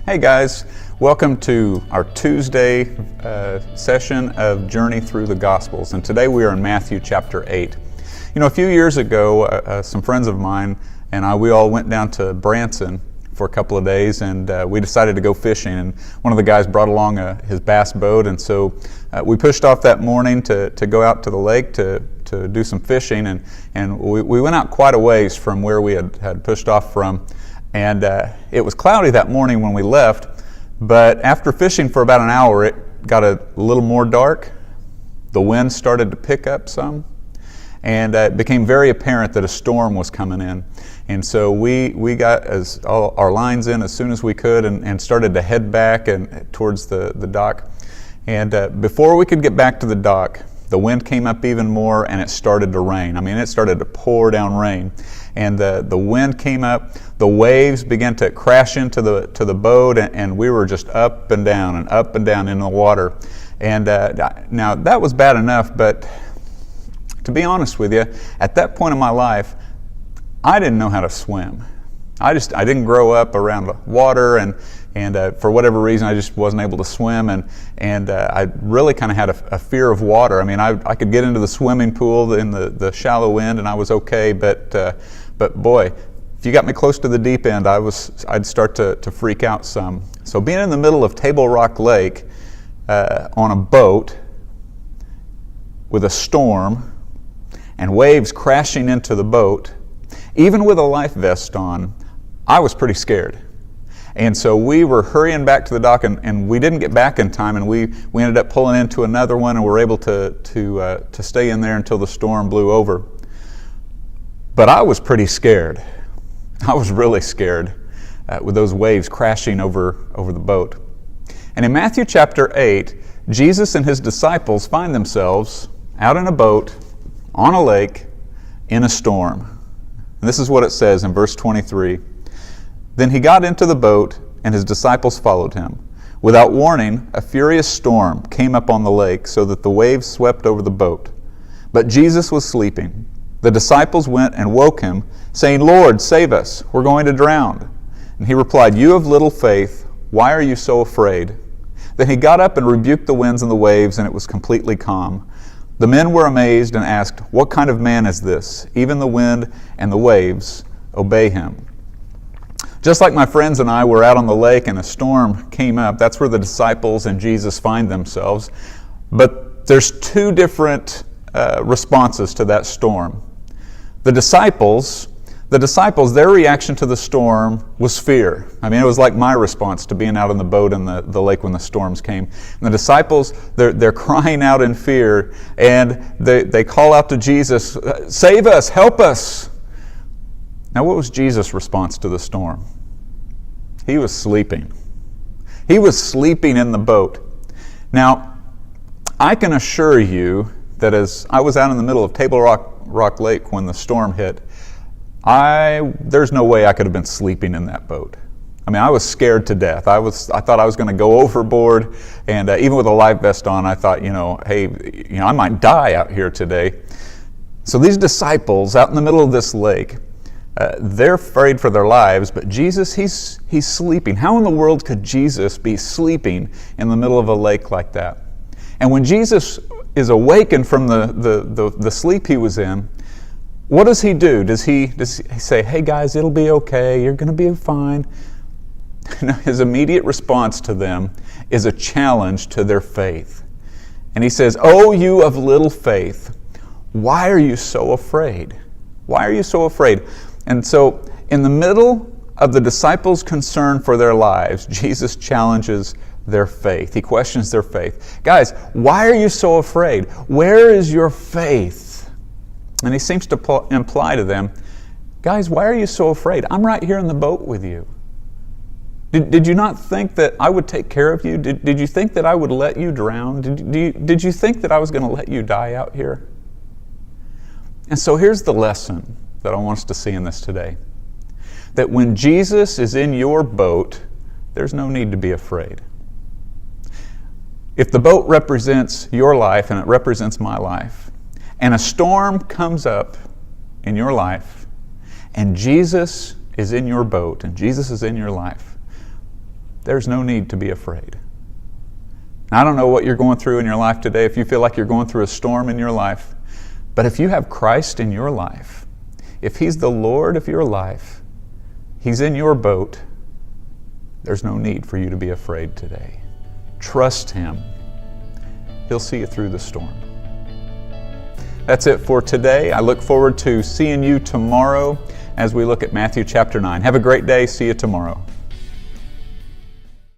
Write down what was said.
Hey guys, welcome to our Tuesday session of Journey Through the Gospels, and today we are in Matthew chapter 8. You know, a few years ago, some friends of mine and we all went down to Branson for a couple of days, and we decided to go fishing, and one of the guys brought along his bass boat, and so we pushed off that morning to go out to the lake to do some fishing, and we went out quite a ways from where we had pushed off from. And it was cloudy that morning when we left, but after fishing for about an hour, it got a little more dark. The wind started to pick up some, and it became very apparent that a storm was coming in. And so we got all our lines in as soon as we could and started to head back and towards the dock. And before we could get back to the dock, the wind came up even more and it started to rain. I mean, it started to pour down rain. And the wind came up, the waves began to crash into the boat, and we were just up and down in the water. And now that was bad enough, but to be honest with you, at that point in my life, I didn't know how to swim. I didn't grow up around water, and for whatever reason, I just wasn't able to swim, and I really kind of had a fear of water. I mean, I could get into the swimming pool in the shallow end, and I was okay, but boy, if you got me close to the deep end, I'd start to freak out some. So being in the middle of Table Rock Lake on a boat with a storm and waves crashing into the boat, even with a life vest on, I was pretty scared. And so we were hurrying back to the dock, and we didn't get back in time, and we ended up pulling into another one, and were able to stay in there until the storm blew over. But I was pretty scared. I was really scared with those waves crashing over the boat. And in Matthew chapter 8, Jesus and his disciples find themselves out in a boat on a lake in a storm. And this is what it says in verse 23. Then he got into the boat, and his disciples followed him. Without warning, a furious storm came up on the lake, so that the waves swept over the boat. But Jesus was sleeping. The disciples went and woke him, saying, "Lord, save us, we're going to drown." And he replied, "You of little faith, why are you so afraid?" Then he got up and rebuked the winds and the waves, and it was completely calm. The men were amazed and asked, "What kind of man is this? Even the wind and the waves obey him." Just like my friends and I were out on the lake and a storm came up, that's where the disciples and Jesus find themselves. But there's two different responses to that storm. The disciples, their reaction to the storm was fear. I mean, it was like my response to being out on the boat in the lake when the storms came. And the disciples, they're crying out in fear, and they call out to Jesus, "Save us, help us." Now, what was Jesus' response to the storm? He was sleeping. He was sleeping in the boat. Now, I can assure you that as I was out in the middle of Table Rock Lake when the storm hit, there's no way I could have been sleeping in that boat. I mean, I was scared to death. I thought I was going to go overboard, and even with a life vest on, I thought, hey, I might die out here today. So these disciples out in the middle of this lake, they're afraid for their lives, but Jesus, he's sleeping. How in the world could Jesus be sleeping in the middle of a lake like that? And when Jesus is awakened from the sleep he was in, what does he do? Does he say, "Hey guys, it'll be okay, you're going to be fine"? No, his immediate response to them is a challenge to their faith. And he says, "Oh, you of little faith, why are you so afraid? Why are you so afraid?" And so, in the middle of the disciples' concern for their lives, Jesus challenges their faith. He questions their faith. Guys, why are you so afraid? Where is your faith? And he seems to imply to them, guys, why are you so afraid? I'm right here in the boat with you. Did you not think that I would take care of you? Did you think that I would let you drown? Did you think that I was going to let you die out here? And so here's the lesson that I want us to see in this today. That when Jesus is in your boat, there's no need to be afraid. If the boat represents your life and it represents my life, and a storm comes up in your life, and Jesus is in your boat, and Jesus is in your life, there's no need to be afraid. I don't know what you're going through in your life today, if you feel like you're going through a storm in your life, but if you have Christ in your life, if He's the Lord of your life, He's in your boat, there's no need for you to be afraid today. Trust Him. He'll see you through the storm. That's it for today. I look forward to seeing you tomorrow as we look at Matthew chapter 9. Have a great day. See you tomorrow.